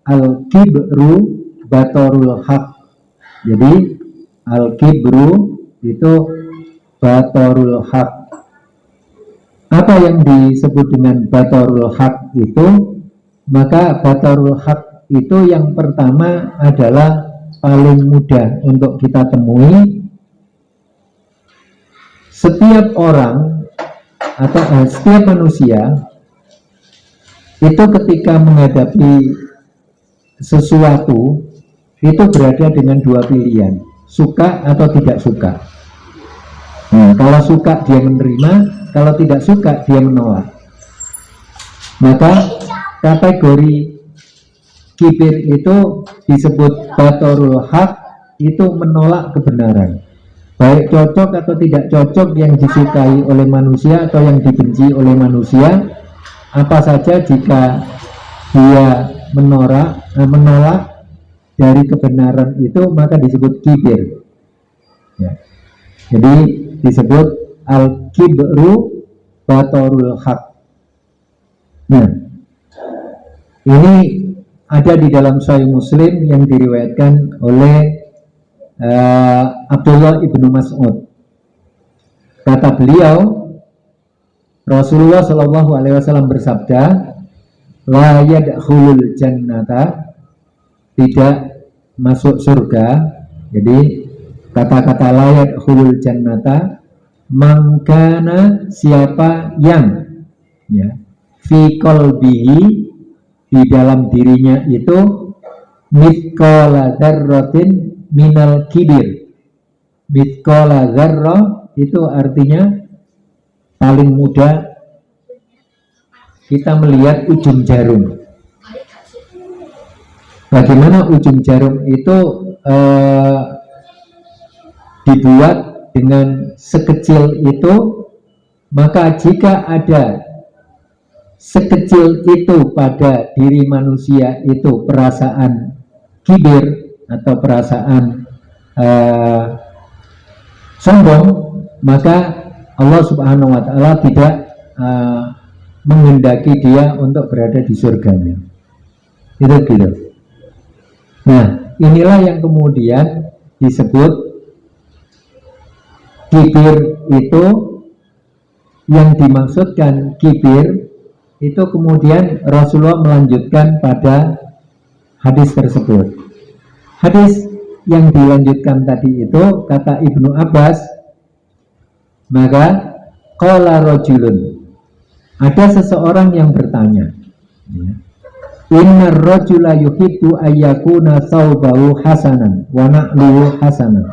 al-kibru batorul haq. Jadi al-kibru itu batorul haq. Apa yang disebut dengan batorul haq itu? Maka batorul haq itu yang pertama adalah paling mudah untuk kita temui. Setiap orang atau setiap manusia itu ketika menghadapi sesuatu itu berada dengan dua pilihan, suka atau tidak suka. Kalau suka dia menerima, kalau tidak suka dia menolak. Maka kategori kibir itu disebut batorul haq, itu menolak kebenaran, baik cocok atau tidak cocok, yang disukai oleh manusia atau yang dibenci oleh manusia, apa saja jika dia menolak dari kebenaran itu maka disebut kibir ya. Jadi disebut al-kibru batorul haq. Nah, ini ada di dalam Sahih Muslim yang diriwayatkan oleh Abdullah ibnu Mas'ud. Kata beliau, Rasulullah Shallallahu Alaihi Wasallam bersabda, la yadkhulul jannata, tidak masuk surga. Jadi kata-kata la yadkhulul jannata, mangkana, siapa yang ya, fi qalbihi, di dalam dirinya itu mithqala dzarratin minal kibir. Mithqala dzarrah itu artinya paling mudah kita melihat ujung jarum. Bagaimana ujung jarum itu dibuat dengan sekecil itu, maka jika ada sekecil itu pada diri manusia itu perasaan kibir atau perasaan sombong, maka Allah Subhanahu wa Ta'ala tidak menghendaki dia untuk berada di surganya. Itu gitu. Nah, inilah yang kemudian disebut kibir itu. Yang dimaksudkan kibir itu kemudian Rasulullah melanjutkan pada hadis tersebut. Hadis yang dilanjutkan tadi itu kata Ibnu Abbas, maka qala rajulun, ada seseorang yang bertanya, innar rajula yuhibbu ayyakuna thawbahu hasanan wa na'luhu hasanan.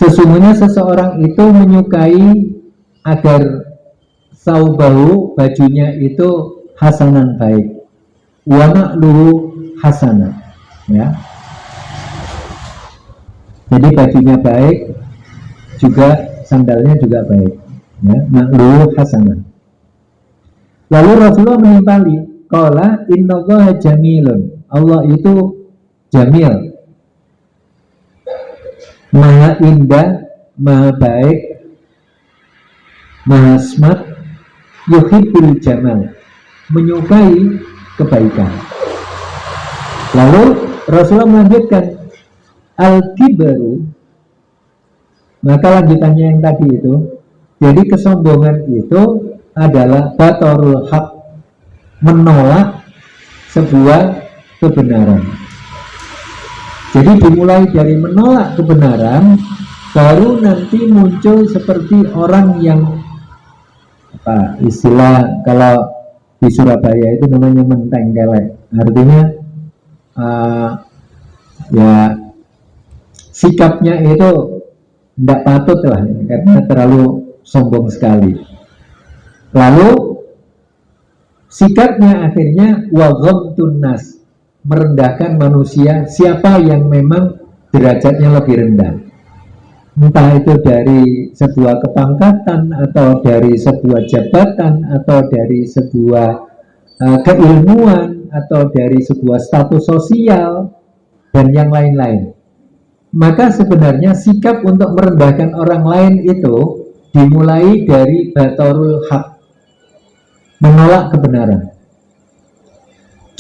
Sesungguhnya seseorang itu menyukai agar thawbahu, bajunya itu hasanan, baik, wa na'luhu hasanan ya. Jadi bajunya baik, juga sandalnya juga baik ya, na'luhu hasanan. Lalu Rasulullah menimpali, qala innallaha jamilun, Allah itu jamil, maha indah, maha baik, maha smart, yuhibbul jamal, menyukai kebaikan. Lalu Rasulullah melanjutkan, al-kibru, maka lanjutannya yang tadi itu, jadi kesombongan itu adalah batorul haq, menolak sebuah kebenaran. Jadi dimulai dari menolak kebenaran, baru nanti muncul seperti orang yang apa istilah kalau di Surabaya itu namanya mentengkelek, artinya ya sikapnya itu tidak patut lah karena terlalu sombong sekali. Lalu sikapnya akhirnya wa ghamtun nas, merendahkan manusia, siapa yang memang derajatnya lebih rendah, entah itu dari sebuah kepangkatan atau dari sebuah jabatan atau dari sebuah keilmuan atau dari sebuah status sosial dan yang lain-lain. Maka sebenarnya sikap untuk merendahkan orang lain itu dimulai dari batorul haq, menolak kebenaran.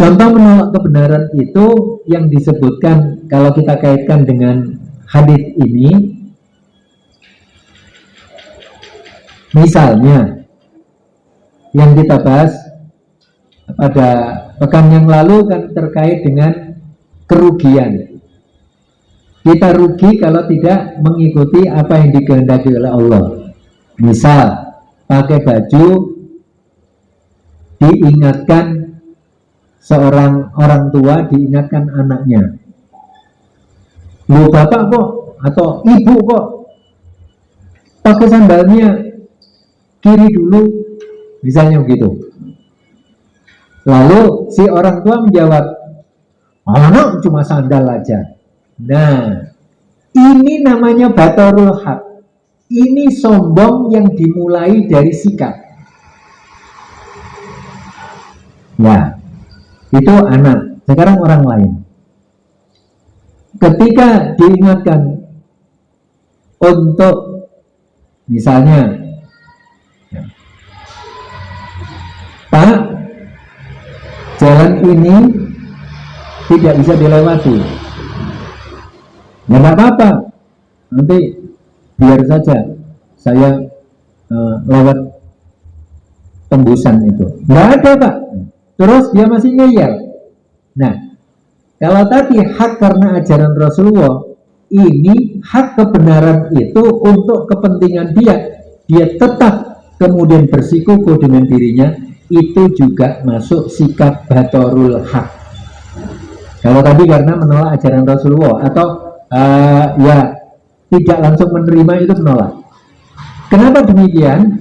Contoh menolak kebenaran itu yang disebutkan kalau kita kaitkan dengan hadis ini, misalnya yang kita bahas pada pekan yang lalu kan terkait dengan kerugian. Kita rugi kalau tidak mengikuti apa yang dikehendaki oleh Allah. Misal, pakai baju diingatkan seorang orang tua, diingatkan anaknya. Lu bapak kok atau ibu kok pakai sandalnya kiri dulu, misalnya begitu. Lalu si orang tua menjawab, anak cuma sandal aja. Nah, ini namanya batarul haq. Ini sombong yang dimulai dari sikap. Ya, itu anak. Sekarang orang lain. Ketika diingatkan untuk misalnya, Pak, jalan ini tidak bisa dilewati. Ya nggak apa-apa, nanti biar saja saya lewat tembusan itu. Nggak ada Pak. Terus dia masih ngeyel. Nah, kalau tadi hak karena ajaran Rasulullah, ini hak kebenaran itu untuk kepentingan dia tetap kemudian bersikukuh dengan dirinya, itu juga masuk sikap batorul hak. Kalau tadi karena menolak ajaran Rasulullah atau ya tidak langsung menerima, itu menolak. Kenapa demikian?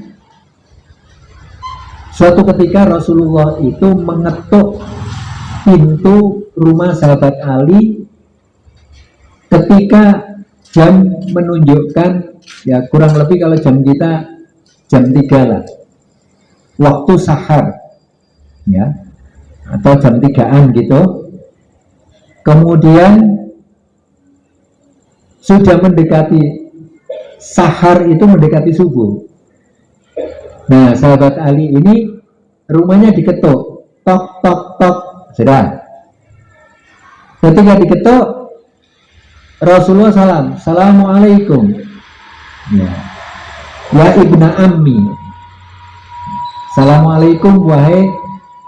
Suatu ketika Rasulullah itu mengetuk pintu rumah sahabat Ali ketika jam menunjukkan, ya kurang lebih kalau jam kita jam 3 lah, waktu sahar ya, atau jam 3-an gitu. Kemudian sudah mendekati sahar, itu mendekati subuh. Nah, sahabat Ali ini rumahnya diketuk, tok tok tok, sudah. Ketika diketuk, Rasulullah salam, Assalamualaikum. Ya ibna ammi, Assalamualaikum wahai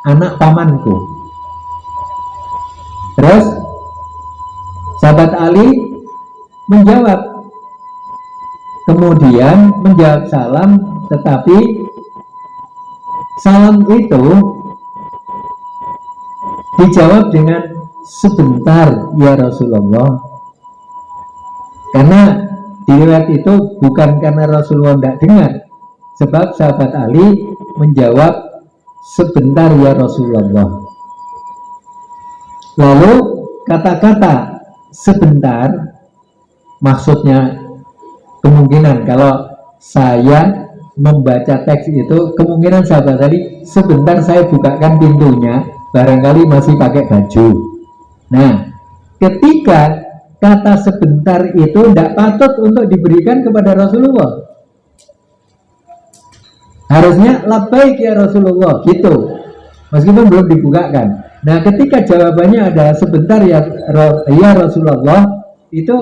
anak pamanku. Terus sahabat Ali menjawab, kemudian menjawab salam, tetapi salam itu dijawab dengan sebentar ya Rasulullah, karena di riwayat itu bukan karena Rasulullah tidak dengar, sebab sahabat Ali menjawab sebentar ya Rasulullah. Lalu kata-kata sebentar maksudnya kemungkinan kalau saya membaca teks itu, kemungkinan sahabat tadi sebentar saya bukakan pintunya, barangkali masih pakai baju. Nah, ketika kata sebentar itu tidak patut untuk diberikan kepada Rasulullah, harusnya labbaik ya Rasulullah gitu, meskipun belum dibukakan. Nah, ketika jawabannya adalah sebentar ya Rasulullah, itu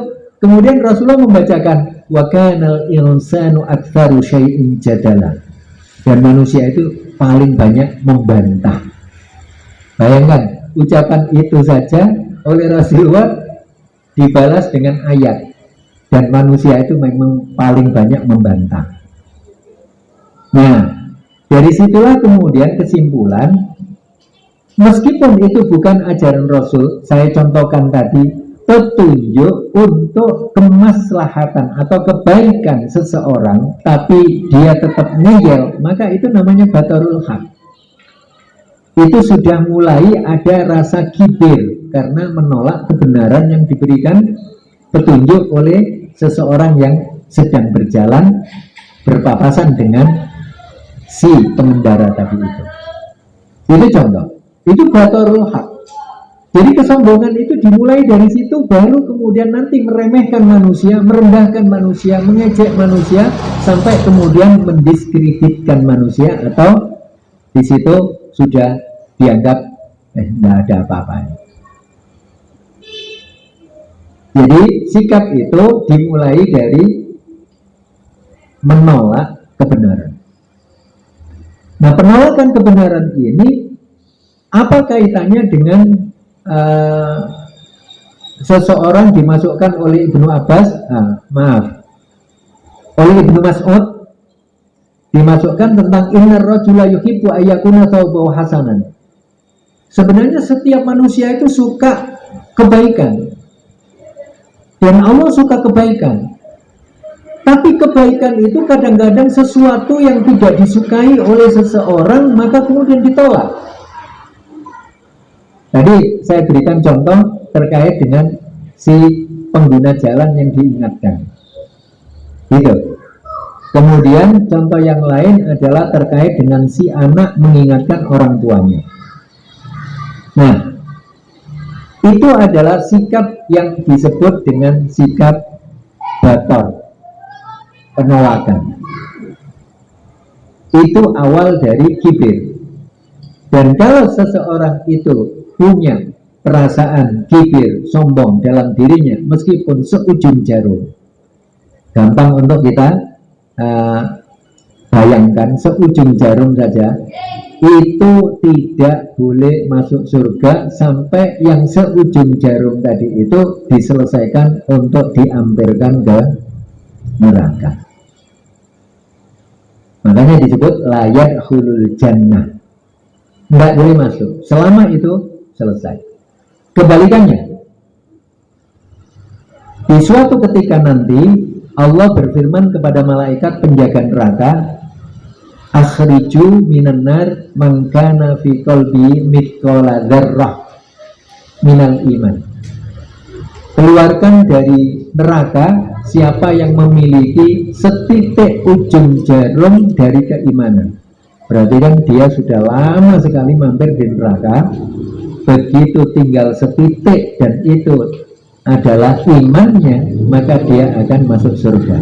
kemudian Rasulullah membacakan wa kanal insanu aktsaru syai'in jadala, dan manusia itu paling banyak membantah. Bayangkan ucapan itu saja oleh Rasulullah dibalas dengan ayat, dan manusia itu memang paling banyak membantah. Nah, dari situlah kemudian kesimpulan, meskipun itu bukan ajaran Rasul, saya contohkan tadi, petunjuk untuk kemaslahatan atau kebaikan seseorang, tapi dia tetap ngeyel, maka itu namanya batarul haq. Itu sudah mulai ada rasa kibir karena menolak kebenaran yang diberikan petunjuk oleh seseorang yang sedang berjalan berpapasan dengan si pengendara tadi itu. Itu contoh. Itu batarul haq. Jadi kesombongan itu dimulai dari situ, baru kemudian nanti meremehkan manusia, merendahkan manusia, mengejek manusia, sampai kemudian mendiskreditkan manusia, atau di situ sudah dianggap Tidak ada apa-apanya. Jadi sikap itu dimulai dari menolak kebenaran. Nah, penolakan kebenaran ini apa kaitannya dengan seseorang dimasukkan oleh Ibnu Abbas, oleh Ibnu Mas'ud, dimasukkan tentang innar rajula yuhibbu ayyakuna thawbahu hasanan. Sebenarnya setiap manusia itu suka kebaikan, dan Allah suka kebaikan. Tapi kebaikan itu kadang-kadang sesuatu yang tidak disukai oleh seseorang, maka kemudian ditolak. Tadi saya berikan contoh terkait dengan si pengguna jalan yang diingatkan. Gitu. Kemudian contoh yang lain adalah terkait dengan si anak mengingatkan orang tuanya. Nah, itu adalah sikap yang disebut dengan sikap bator, penolakan. Itu awal dari kibir. Dan kalau seseorang itu punya perasaan kibir, sombong dalam dirinya, meskipun seujung jarum, gampang untuk kita bayangkan, seujung jarum saja, itu tidak boleh masuk surga sampai yang seujung jarum tadi itu diselesaikan untuk diampirkan ke neraka. Makanya disebut layak hulul jannah, tidak boleh masuk selama itu selesai. Kebalikannya, di suatu ketika nanti Allah berfirman kepada malaikat penjaga neraka, akhriju minan nar man kana fi qalbi mithqala dzarrah minal iman. Keluarkan dari neraka siapa yang memiliki setitik ujung jarum dari keimanan. Berarti kan dia sudah lama sekali mampir di neraka. Begitu tinggal setitik dan itu adalah imannya, maka dia akan masuk surga.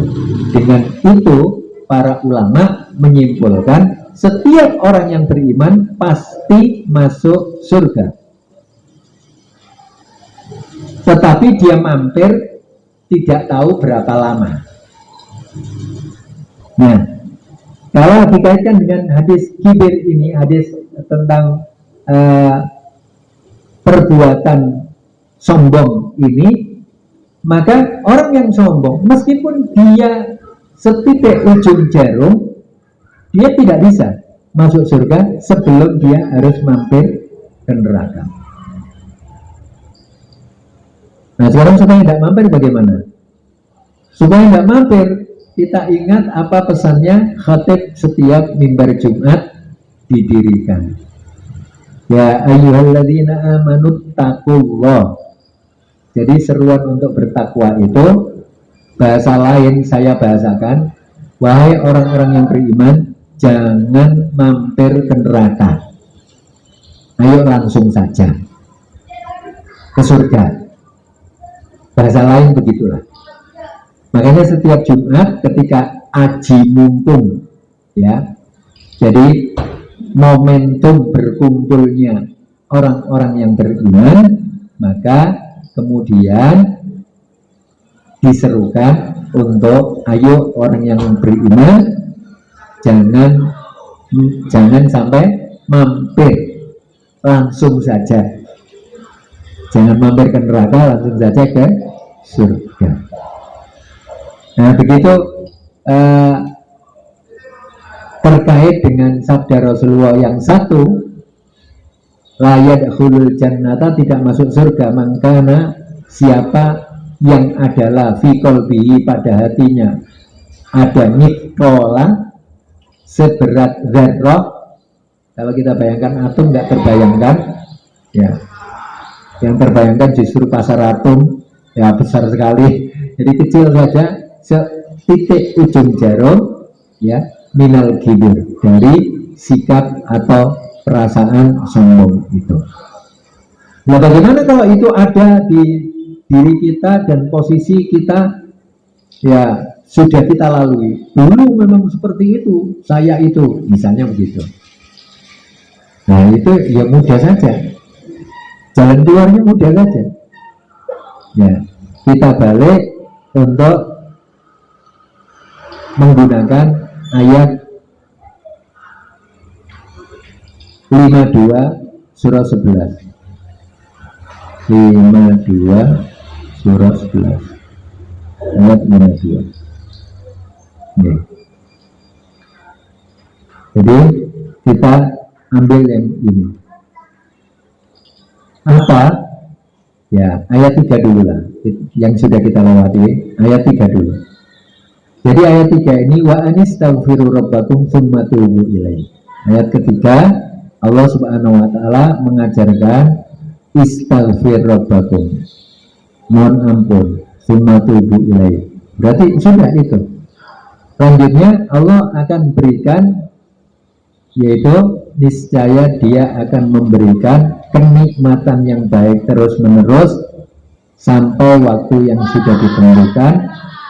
Dengan itu para ulama menyimpulkan setiap orang yang beriman pasti masuk surga. Tetapi dia mampir tidak tahu berapa lama. Nah, kalau dikaitkan dengan hadis kibir ini, hadis tentang perbuatan sombong ini, maka orang yang sombong meskipun dia setitik ujung jarum, dia tidak bisa masuk surga sebelum dia harus mampir ke neraka. Nah, sekarang supaya tidak mampir bagaimana? Supaya tidak mampir, kita ingat apa pesannya khatib setiap mimbar Jumat didirikan. Ya ayyuhalladzina amanu taqullah. Jadi seruan untuk bertakwa itu, bahasa lain saya bahasakan, wahai orang-orang yang beriman, jangan mampir ke neraka. Ayo langsung saja ke surga. Bahasa lain begitulah. Makanya setiap Jumat ketika aji mumpung, ya, jadi momentum berkumpulnya orang-orang yang beriman, maka kemudian diserukan untuk ayo orang yang beriman jangan sampai mampir, langsung saja, jangan mampir ke neraka, langsung saja ke surga. Nah, begitu terkait dengan sabda Rasulullah yang satu, la yadkhulul jannata, tidak masuk surga, mangkana, siapa yang adalah fi qalbihi, pada hatinya ada mithqala, seberat dzarrah. Kalau kita bayangkan atom nggak terbayangkan, ya, yang terbayangkan justru pasar atom, ya besar sekali. Jadi kecil saja, setitik ujung jarum, ya, minal kibir, dari sikap atau perasaan sombong itu. Nah, bagaimana kalau itu ada di diri kita dan posisi kita, ya sudah kita lalui. Dulu memang seperti itu, saya itu, misalnya begitu. Nah, itu ya mudah saja. Jalan keluarnya mudah saja. Ya, kita balik untuk menggunakan ayat 52 surah 11. 52 surah 11 ayat 52. Ya. Jadi kita ambil yang ini. Apa? Ya, ayat 3 dulu lah. Yang sudah kita lewati, ayat 3 dulu. Jadi ayat 3 ini wa anistaghfiru rabbakum tsumma tubu ilaihi. Ayat ketiga, Allah Subhanahu wa taala mengajarkan istaghfir rabbakum. Mohon ampun, tsumma tubu ilaihi. Berarti sudah itu. Selanjutnya Allah akan berikan, yaitu niscaya dia akan memberikan kenikmatan yang baik terus menerus sampai waktu yang sudah ditentukan,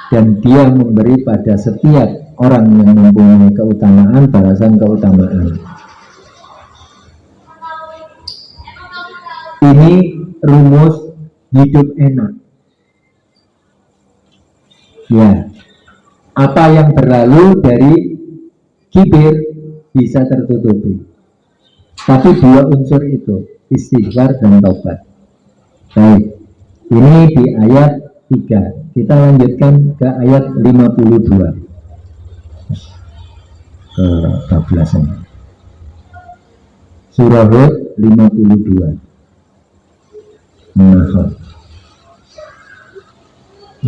dan dia memberi pada setiap orang yang mempunyai keutamaan balasan keutamaan. Ini rumus hidup enak. Ya, apa yang berlalu dari kibir bisa tertutupi. Tapi dua unsur itu, istighfar dan taubat. Baik, ini di ayat 3. Kita lanjutkan ke ayat 52. Ke 14. Surah Hud 52.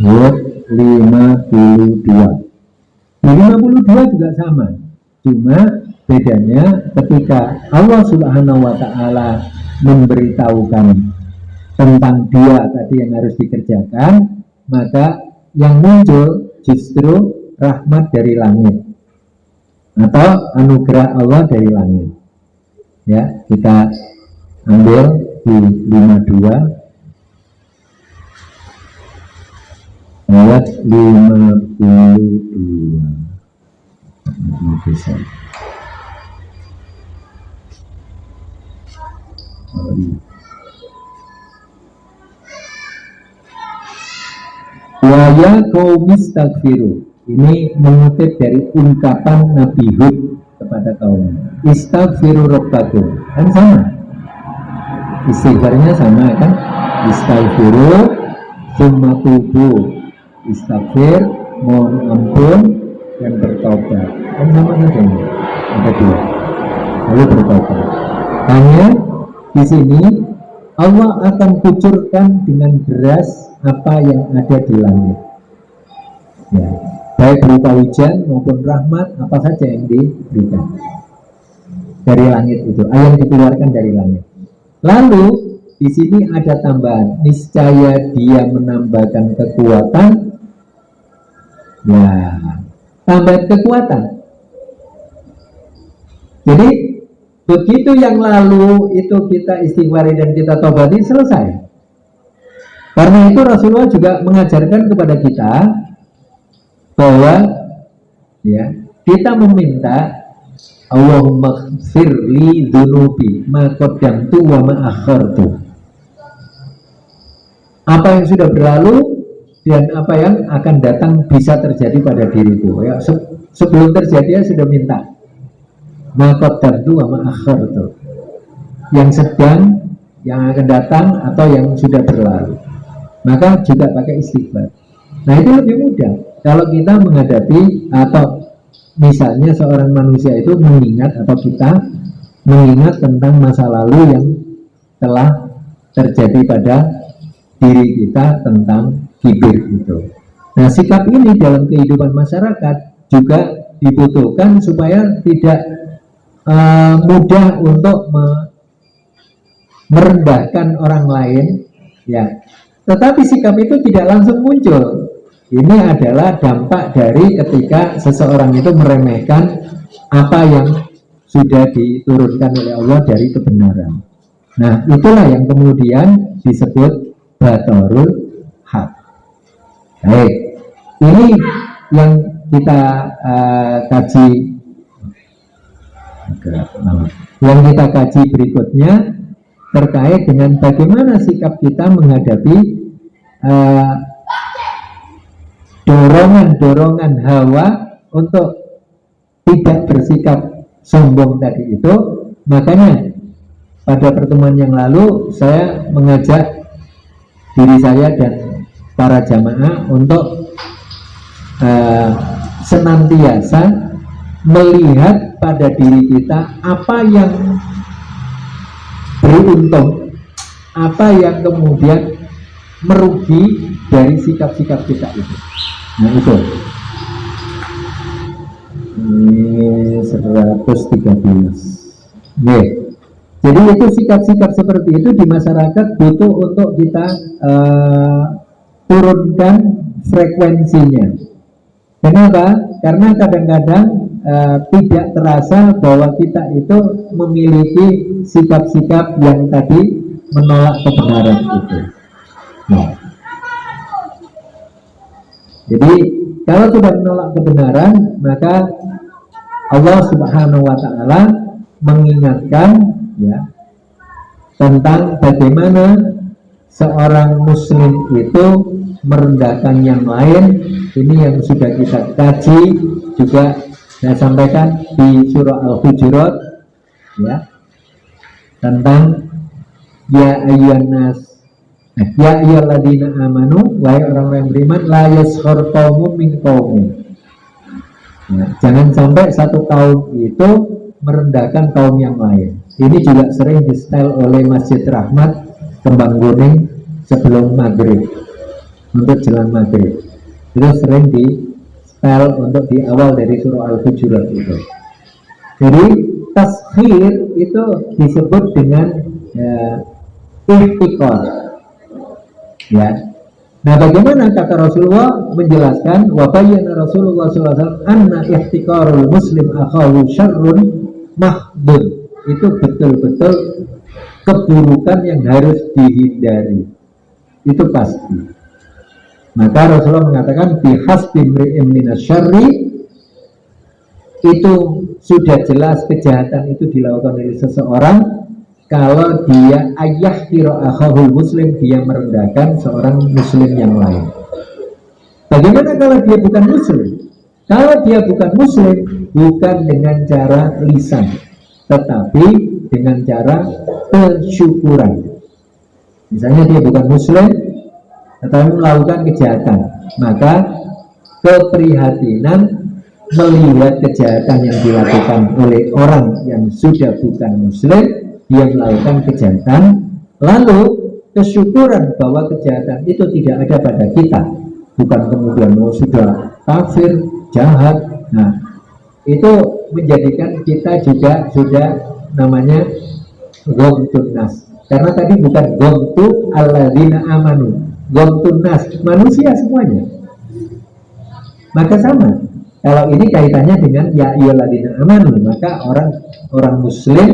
Hud 52. Di 52 juga sama. Cuma bedanya ketika Allah Subhanahu wa taala memberitahukan tentang dia tadi yang harus dikerjakan, maka yang muncul justru rahmat dari langit atau anugerah Allah dari langit. Ya, kita ambil di 52 ayat 52. Bisa. Waya kaum istaghfiru. Ini mengutip dari ungkapan Nabi Hud kepada kaum. Istaghfiru rabbakum. Kan sama. Istighfarnya sama kan? Istaghfiru tsumma tubu. Istaghfir, mohon ampun, dan bertobat. Kan sama saja. Ada dua. Lalu bertobat. Hanya di sini Allah akan kucurkan dengan deras apa yang ada di langit. Ya, baik berupa hujan maupun rahmat, apa saja yang diberikan dari langit itu, yang dikeluarkan dari langit. Lalu di sini ada tambahan, niscaya dia menambahkan kekuatan. Ya, tambahan kekuatan. Jadi begitu yang lalu itu kita istighfari dan kita tobati, selesai. Karena itu Rasulullah juga mengajarkan kepada kita bahwa ya, kita meminta Allahumma firli dzunubi ma qaddamtu wa ma akhartu. Apa yang sudah berlalu dan apa yang akan datang bisa terjadi pada diriku. Ya, sebelum terjadi sudah minta ma qaddamtu wa ma akhartu. Yang sedang, yang akan datang atau yang sudah berlalu. Maka juga pakai istighfar. Nah, itu lebih mudah kalau kita menghadapi, atau misalnya seorang manusia itu mengingat, atau kita mengingat tentang masa lalu yang telah terjadi pada diri kita tentang kibir itu. Nah, sikap ini dalam kehidupan masyarakat juga dibutuhkan supaya tidak mudah untuk merendahkan orang lain, ya. Tetapi sikap itu tidak langsung muncul. Ini adalah dampak dari ketika seseorang itu meremehkan apa yang sudah diturunkan oleh Allah dari kebenaran. Nah, itulah yang kemudian disebut batorul haq. Baik, ini yang kita kaji. Yang kita kaji berikutnya terkait dengan bagaimana sikap kita menghadapi dorongan-dorongan hawa untuk tidak bersikap sombong tadi itu. Makanya pada pertemuan yang lalu saya mengajak diri saya dan para jamaah untuk senantiasa melihat pada diri kita apa yang beruntung, apa yang kemudian merugi dari sikap-sikap kita itu. Nah itu ini 113. Nih, jadi itu sikap-sikap seperti itu di masyarakat butuh untuk kita turunkan frekuensinya. Kenapa? Karena kadang-kadang tidak terasa bahwa kita itu memiliki sikap-sikap yang tadi menolak kebenaran itu. Nah, jadi kalau sudah menolak kebenaran, maka Allah Subhanahu wa Ta'ala mengingatkan ya tentang bagaimana seorang muslim itu merendahkan yang lain. Ini yang sudah kita kaji juga, saya sampaikan di surah Al-Hujurat ya, tentang ya ayyuhan nas, ya ayyuhalladzina amanu, wahai orang-orang yang beriman, la yaskhar qaumun min qaumin. Nah, jangan sampai satu kaum itu merendahkan kaum yang lain. Ini juga sering di setel oleh Masjid Rahmat Kembang Kuning sebelum maghrib, untuk jelang maghrib. Itu sering di setel untuk di awal dari surah Al-Hujurat itu. Jadi taskhir itu disebut dengan ihtikar ya. Nah, bagaimana kata Rasulullah menjelaskan, wa bayyana Rasulullah sallallahu alaihi wasallam anna ihtikarul muslim akhahu syarrun mahdud. Itu betul-betul keburukan yang harus dihindari. Itu pasti. Maka Rasulullah mengatakan bihasbi imri'in minasyarri, itu sudah jelas kejahatan itu dilakukan oleh seseorang kalau dia ayah kira akhahul muslim, dia merendahkan seorang muslim yang lain. Bagaimana kalau dia bukan muslim? Kalau dia bukan muslim, bukan dengan cara lisan, tetapi dengan cara kesyukuran. Misalnya dia bukan muslim tetapi melakukan kejahatan, maka keprihatinan melihat kejahatan yang dilakukan oleh orang yang sudah bukan muslim, dia melakukan kejahatan, lalu kesyukuran bahwa kejahatan itu tidak ada pada kita, bukan kemudian sudah kafir, jahat. Nah, itu menjadikan kita juga sudah namanya ghamtun nas, karena tadi bukan ghamtu alladzina amanu, ghamtun nas, manusia semuanya. Maka sama, kalau ini kaitannya dengan ya ayyuhalladzina amanu, maka orang muslim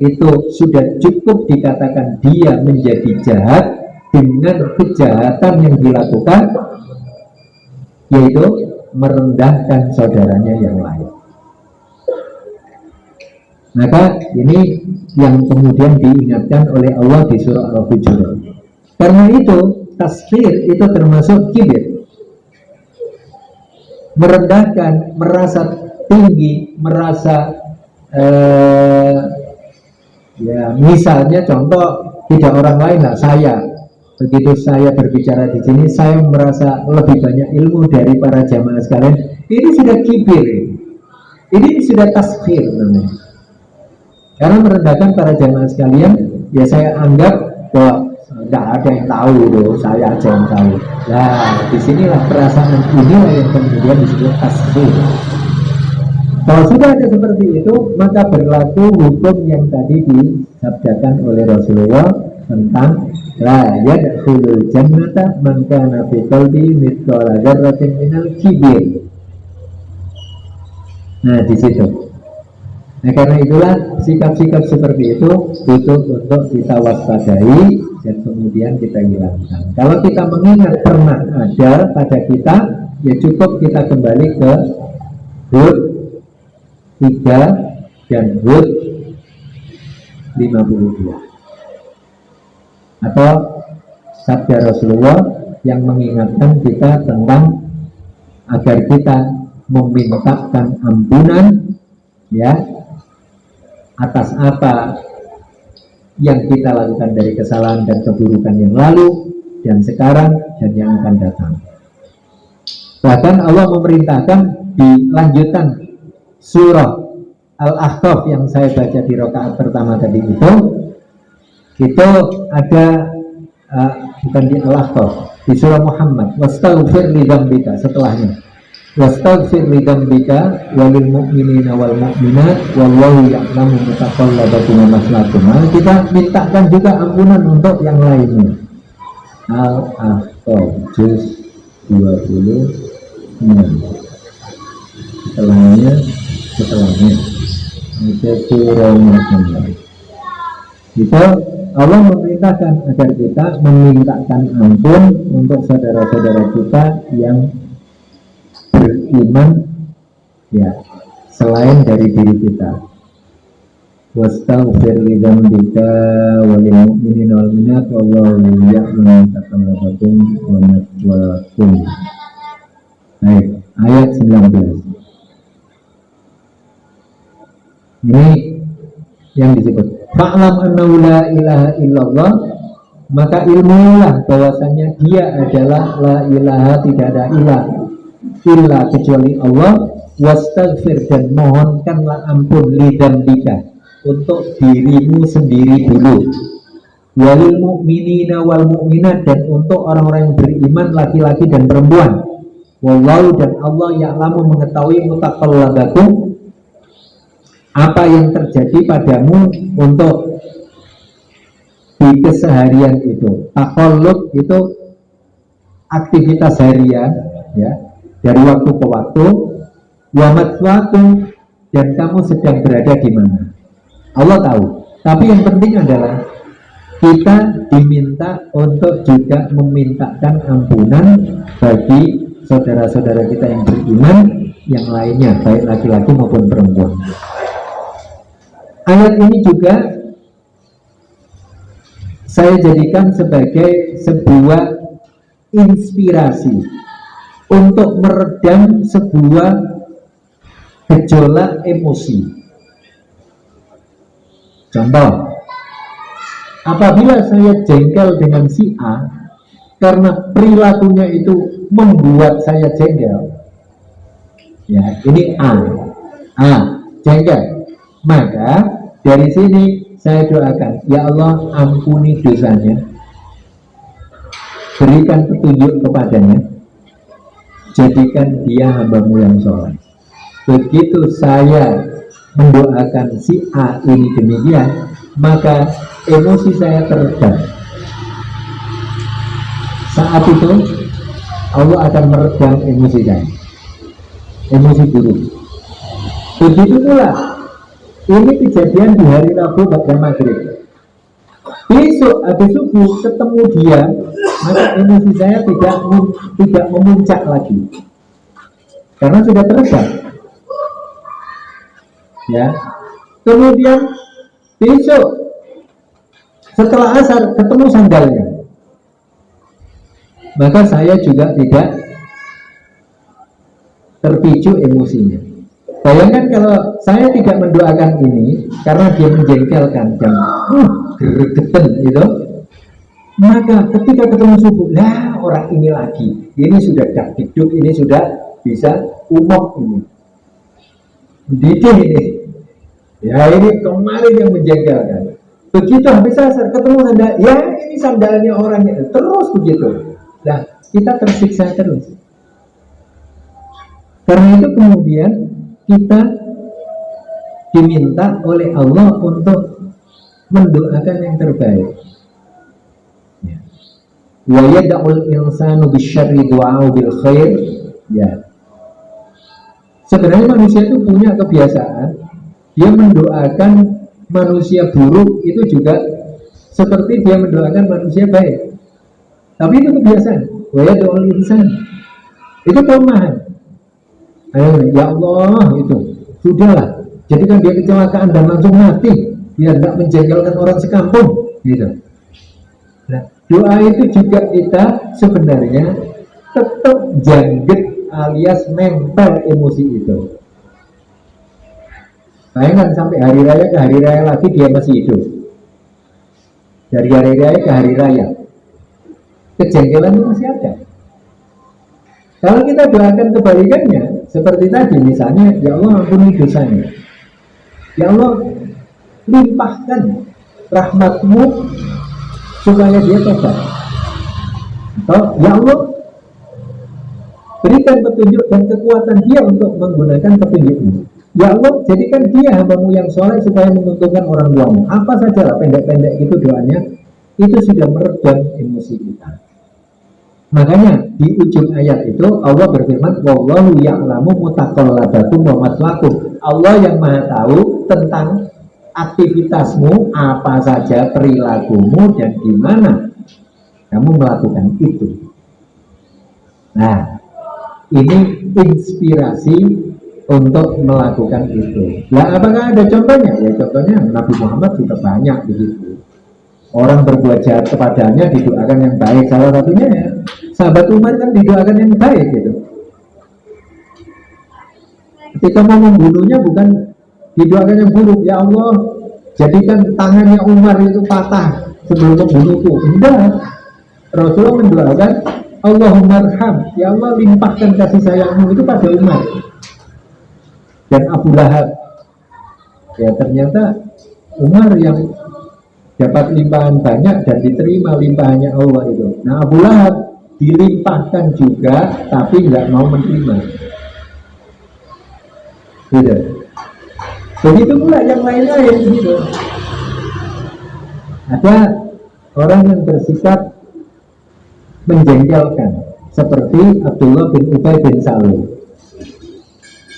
itu sudah cukup dikatakan dia menjadi jahat dengan kejahatan yang dilakukan, yaitu merendahkan saudaranya yang lain. Maka ini yang kemudian diingatkan oleh Allah di surah Al-Hujurat. Karena itu taskhir itu termasuk kibir, merendahkan, merasa tinggi, merasa ya misalnya contoh, tidak orang lain lah, saya begitu saya berbicara di sini, saya merasa lebih banyak ilmu dari para jamaah sekalian. Ini sudah kibir, ini sudah taskhir namanya. Karena merendahkan para jamaah sekalian, ya saya anggap bahwa tidak ada yang tahu loh, saya aja yang tahu. Nah, disinilah perasaan inilah yang kemudian disebut taskhir. Kalau sudah ada seperti itu, maka berlaku hukum yang tadi disabdakan oleh Rasulullah tentang la yadkhulul jannata man kana fi qalbi mithqala dzarratin minal kibir. Nah, di situ. Nah, karena itulah sikap-sikap seperti itu butuh untuk kita waspadai dan kemudian kita hilangkan. Kalau kita mengingat pernah ada pada kita, ya cukup kita kembali ke Hud 3 dan Hud 52. atau sabda Rasulullah yang mengingatkan kita tentang agar kita memintakan ampunan ya atas apa yang kita lakukan dari kesalahan dan keburukan yang lalu dan sekarang dan yang akan datang. Bahkan Allah memerintahkan di lanjutan surah Al-Ahqaf yang saya baca di rakaat pertama tadi itu ada bukan di Al-Ahqaf, di surah Muhammad, wastaghfir li dzambika, setelahnya wastaghfir li dzambika walil mu'minina wal mu'minat wallahu ya'lamu mutaqallabakum wa maslahakum. Kita mintakan juga ampunan untuk yang lainnya. Al-Ahqaf juz 26. setelahnya itu surah Muhammad. Itu Allah memerintahkan agar kita memintakan ampun untuk saudara-saudara kita yang beriman ya selain dari diri kita. Wastaghfir li dzambika walil mu'minina wal mu'minat wallahu ya'lamu taqallabakum wa mathwaakum. Baik, ayat 19. Ini yang disebut fa'lam annahu la ilaha illallah, maka ilmulah bahwasanya dia adalah la ilaha, tidak ada ilah illa kecuali Allah, wastaghfir dan mohonkanlah ampun li dzambika untuk dirimu sendiri dulu, walil mu'minina wal mu'minat dan untuk orang-orang yang beriman laki-laki dan perempuan, wallahu dan Allah ya'lamu mengetahui mutaqallabakum apa yang terjadi padamu untuk di keseharian itu. Taqallub itu aktivitas harian ya, dari waktu ke waktu. Wa mathwaakum dan kamu sedang berada di mana. Allah tahu. Tapi yang penting adalah kita diminta untuk juga memintakan ampunan bagi saudara-saudara kita yang beriman yang lainnya, baik laki-laki maupun perempuan. Ayat ini juga saya jadikan sebagai sebuah inspirasi untuk meredam sebuah gejolak emosi. Contoh, apabila saya jengkel dengan si A karena perilakunya itu membuat saya jengkel, ya ini A jengkel, maka dari sini saya doakan, ya Allah ampuni dosanya, berikan petunjuk kepadanya, jadikan dia hamba-Mu yang soleh. Begitu saya mendoakan si A ini demikian, maka emosi saya teredam. Saat itu Allah akan meredam emosi saya, emosi buruk. Begitu pula ini kejadian di hari Rabu pada maghrib. Besok habis subuh ketemu dia, maka emosi saya tidak memuncak lagi karena sudah teredam. Ya. Kemudian besok setelah asar ketemu sandalnya, maka saya juga tidak terpicu emosinya. Bayangkan kalau saya tidak mendoakan ini karena dia menjengkelkan dan gregetan itu, maka ketika ketemu subuh, lah orang ini lagi, ini sudah dakdikduk, ini sudah bisa umok ini, didih ini, ya ini kemarin yang menjengkelkan. Begitu habis asar ketemu sandal, ya ini sandalnya orangnya, terus begitu. Nah kita tersiksa terus. Karena itu kemudian kita diminta oleh Allah untuk mendoakan yang terbaik. Wa yad'ul insanu bisyarri du'a'u bil khair. Ya. Sebenarnya manusia itu punya kebiasaan, dia mendoakan manusia buruk itu juga seperti dia mendoakan manusia baik. Tapi itu kebiasaan. Wa yad'ul insan. Itu kelemahan. Ya Allah itu sudahlah, jadikan dia kecelakaan dan langsung mati biar tidak menjengkelkan orang sekampung gitu. Nah, doa itu juga kita sebenarnya tetap jangget alias nempel emosi itu. Bayangkan sampai hari raya ke hari raya lagi dia masih hidup. Dari hari raya ke hari raya, kejengkelan itu masih ada. Kalau kita doakan kebalikannya, seperti tadi misalnya, ya Allah ampuni dosanya, ya Allah limpahkan rahmatmu supaya dia tobat, atau ya Allah berikan petunjuk dan kekuatan dia untuk menggunakan petunjukmu. Ya Allah, jadikan dia hambamu yang soleh supaya menguntungkan orang tuamu. Apa saja lah, pendek-pendek itu doanya, itu sudah meredam emosi kita. Makanya di ujung ayat itu Allah berfirman, wallahu ya'lamu mutaqallabakum wa mathwaakum. Allah yang maha tahu tentang aktivitasmu, apa saja perilakumu, dan di mana kamu melakukan itu. Nah, ini inspirasi untuk melakukan itu. Nah, apakah ada contohnya? Ya contohnya Nabi Muhammad juga banyak begitu. Orang berbuat jahat kepadanya didoakan yang baik. Salah satunya ya sahabat Umar kan didoakan yang baik gitu. Ketika mau membunuhnya bukan didoakan yang buruk. Ya Allah, jadikan tangannya Umar itu patah sebelum membunuhku. Enggak. Rasulullah mendoakan Allahumma arham, ya Allah limpahkan kasih sayangmu itu pada Umar. Dan Abu Lahab, ya ternyata Umar yang dapat limpahan banyak dan diterima limpahannya Allah itu. Nah, Abu Lahab dilimpahkan juga tapi nggak mau menerima. Gitu. Begitu pula yang lain-lain gitu. Ada orang yang bersikap menjengkelkan seperti Abdullah bin Ubay bin Salul.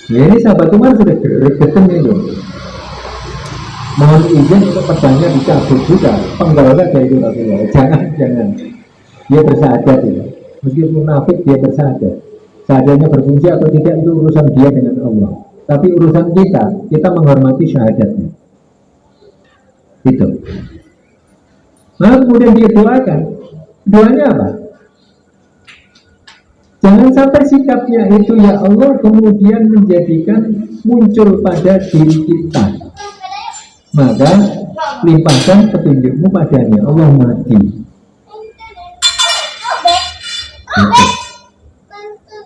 Ya, ini sahabat Umar sudah gregetan itu. Mohon izin untuk pedangnya dicabut juga, penggal saja itu Rasulullah. Jangan. Dia bersahadat itu. Meskipun munafik dia bersahadat. Sahadanya berfungsi atau tidak itu urusan dia dengan Allah. Tapi urusan kita menghormati syahadatnya. Itu. Nah, kemudian dia doakan. Doanya apa? Jangan sampai sikapnya itu ya Allah kemudian menjadikan muncul pada diri kita. Maka limpahkan petunjukmu padanya. Allah mati.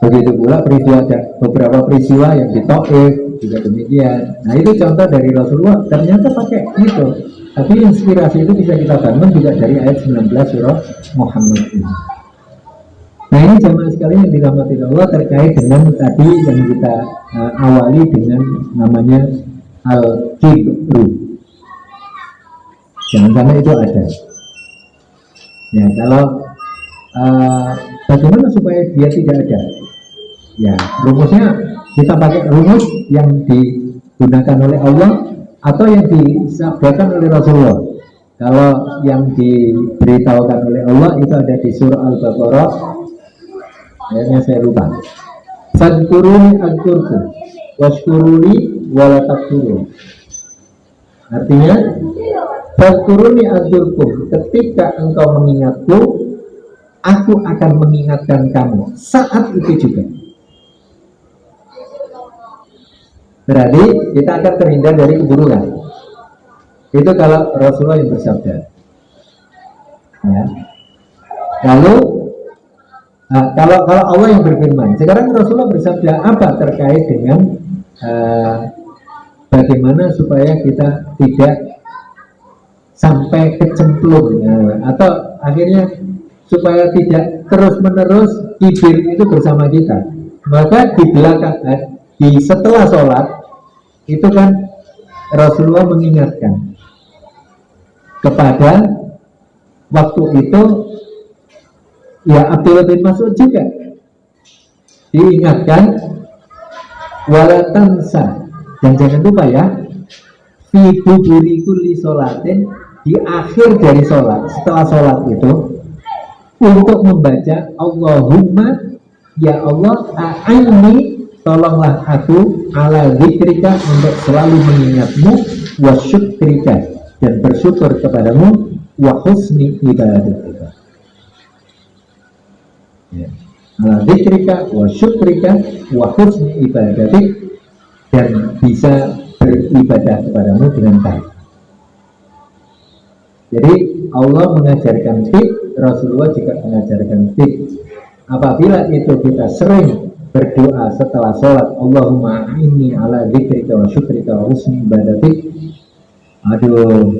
Begitu pula peristiwa, beberapa peristiwa yang di Taif juga demikian. Nah itu contoh dari Rasulullah. Ternyata pakai itu. Tapi inspirasi itu bisa kita bangun juga dari ayat 19 surah Muhammad ini. Nah ini jamaah sekalian yang dirahmati Allah terkait dengan tadi yang kita awali dengan namanya al-kibru. Jangan sampai itu ada. Ya kalau bagaimana supaya dia tidak ada? Ya rumusnya kita pakai rumus yang digunakan oleh Allah atau yang disabdakan oleh Rasulullah. Kalau yang diberitahukan oleh Allah itu ada di surah Al-Baqarah. Ayatnya saya lupa. Fadkuruni adkurkum washkuruni walatakfurun. Artinya fadkuruni adkurkum, ketika engkau mengingatku, aku akan mengingatkan kamu saat itu juga. Berarti kita akan terhindar dari keburukan. Itu kalau Rasulullah yang bersabda. Ya. Lalu kalau Allah yang berfirman, sekarang Rasulullah bersabda apa terkait dengan bagaimana supaya kita tidak sampai kecemplung atau akhirnya supaya tidak terus-menerus kibir itu bersama kita. Maka di belakang, setelah sholat itu kan Rasulullah mengingatkan kepada waktu itu. Ya Abdullah bin Mas'ud juga diingatkan walatansa, dan jangan lupa ya fi buduri kulli sholatin, di akhir dari sholat, setelah sholat itu untuk membaca Allahumma ya Allah a'inni, tolonglah aku ala zikrika, untuk selalu mengingatmu, wa syukrika, dan bersyukur kepadamu, wa husni ibadatika. Ya. Ala dzikrika wa syukrika wa husni ibadatik, dan bisa beribadah kepadamu dengan baik. Jadi Allah mengajarkan tip, Rasulullah juga mengajarkan tip. Apabila itu kita sering berdoa setelah sholat, Allahumma a'inni ala dzikrika wa syukrika wa husni ibadatik. Aduh,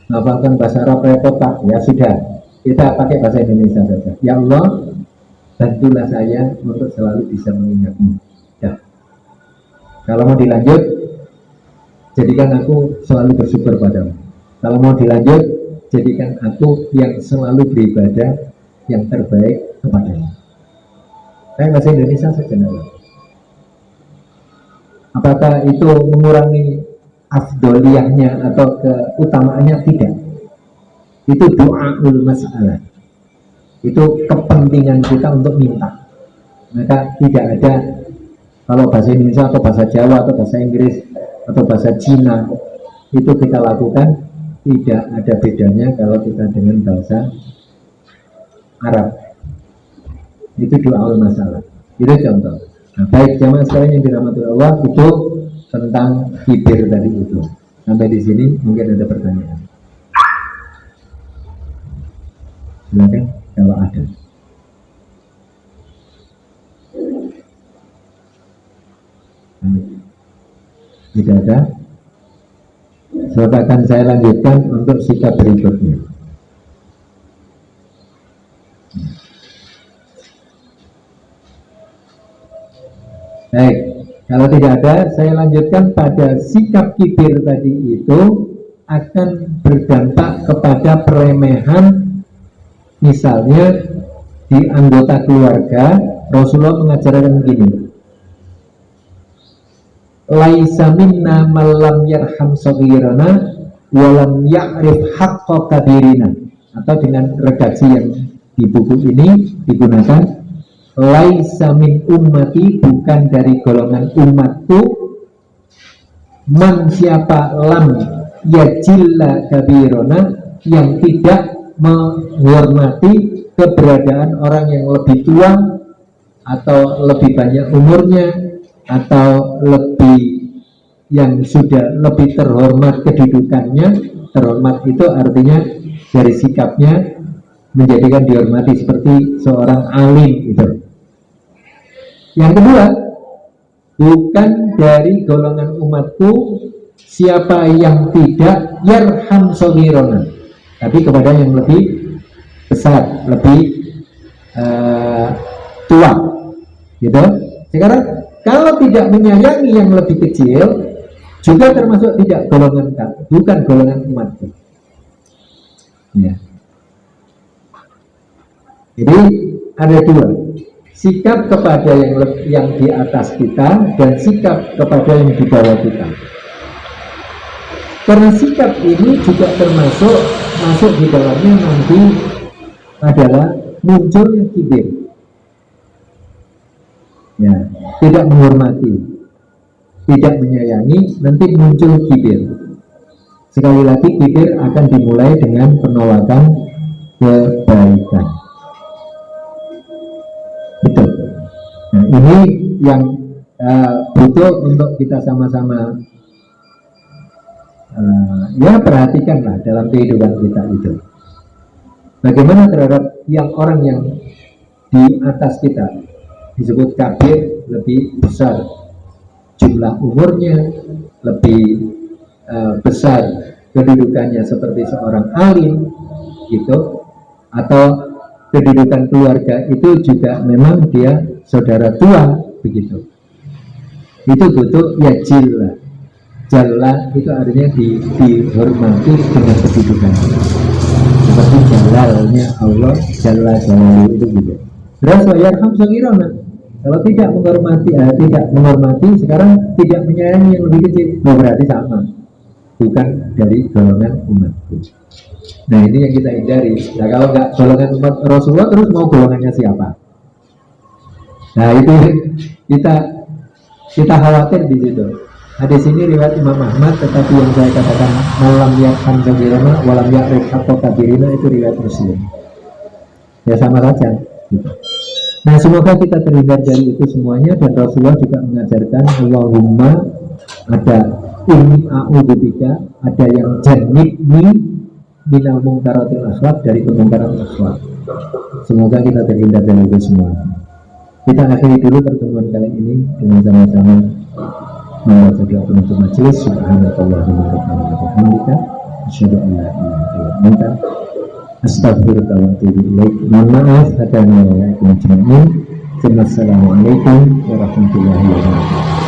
ngapalkan bahasa Arab repot Pak. Ya sudah, kita pakai bahasa Indonesia saja. Ya Allah, bantulah saya untuk selalu bisa mengingatmu. Ya. Kalau mau dilanjut, jadikan aku selalu bersyukur padamu. Kalau mau dilanjut, jadikan aku yang selalu beribadah yang terbaik kepadamu. Kayak bahasa Indonesia saja. Apakah itu mengurangi afdoliyahnya atau keutamaannya? Tidak. Itu doaul masalah. Itu kepentingan kita untuk minta. Maka tidak ada, kalau bahasa Indonesia atau bahasa Jawa atau bahasa Inggris atau bahasa Cina itu kita lakukan, tidak ada bedanya kalau kita dengan bahasa Arab. Itu doaul masalah. Itu contoh. Nah, baik jamaah sekalian yang dirahmati Allah, itu tentang kibir tadi itu. Sampai di sini mungkin ada pertanyaan. Silakan kalau ada. Tidak ada. Silakan saya lanjutkan untuk sikap berikutnya. Baik, kalau tidak ada, saya lanjutkan pada sikap kibir tadi itu akan berdampak kepada peremehan. Misalnya di anggota keluarga, Rasulullah mengajarkan begini, laisa minna man lam yarham saghirana wa lam ya'rif haqqa kabirina. Atau dengan redaksi yang di buku ini digunakan, laisa min ummati, bukan dari golongan umatku, man siapa lam yajilla kabirona, yang tidak menghormati keberadaan orang yang lebih tua atau lebih banyak umurnya atau lebih yang sudah lebih terhormat kedudukannya. Terhormat itu artinya dari sikapnya menjadikan dihormati seperti seorang alim itu. Yang kedua, bukan dari golongan umatku siapa yang tidak yarham saghirana, tapi kepada yang lebih besar, lebih tua, gitu. Sekarang kalau tidak menyayangi yang lebih kecil, juga termasuk tidak golongan, bukan golongan umatku. Ya. Jadi ada dua, sikap kepada yang di atas kita dan sikap kepada yang di bawah kita. Karena sikap ini juga masuk di dalamnya nanti adalah munculnya kibir. Ya, tidak menghormati, tidak menyayangi, nanti muncul kibir. Sekali lagi kibir akan dimulai dengan penolakan kebaikan. Itu. Nah, ini yang butuh untuk kita sama-sama ya perhatikanlah dalam kehidupan kita itu. Bagaimana terhadap orang yang di atas kita, disebut kabir, lebih besar jumlah umurnya, lebih besar kedudukannya seperti seorang alim gitu, atau kedudukan keluarga itu juga memang dia saudara tua begitu. Itu butuh ya jilla. Jalla itu artinya dihormati dengan kedudukan. Seperti jalalnya Allah, jalla jalaluhu itu gitu. Terus yarham saghirana. Kalau tidak menghormati, sekarang tidak menyayangi yang lebih kecil, berarti sama. Bukan dari golongan umatku. Nah ini yang kita hindari. Nah kalau nggak golongan umat Rasulullah, terus mau golongannya siapa? Nah itu kita khawatir di situ. Hadis ini riwayat Imam Ahmad, tetapi yang saya katakan malam yakhan kabirina walam yakrif atau kabirina itu riwayat Muslim. Ya sama saja gitu. Nah semoga kita terhindar dari itu semuanya, dan Rasulullah juga mengajarkan Allahumma, ada inni a'udzubika, ada yang jannibni minal mungkaratil akhlak, dari kemungkaran akhlak. Semoga kita terhindar dari itu semua. Kita akhiri dulu pertemuan kali ini dengan sama-sama membaca doa penutup majelis. Subhanakallahumma rabbana wa bihamdika asyhadu an la ilaha illa anta astaghfiruka wa atubu ilaik. Mohon maaf hadana wa iyyakum ajma'in. Assalamualaikum warahmatullahi wabarakatuh.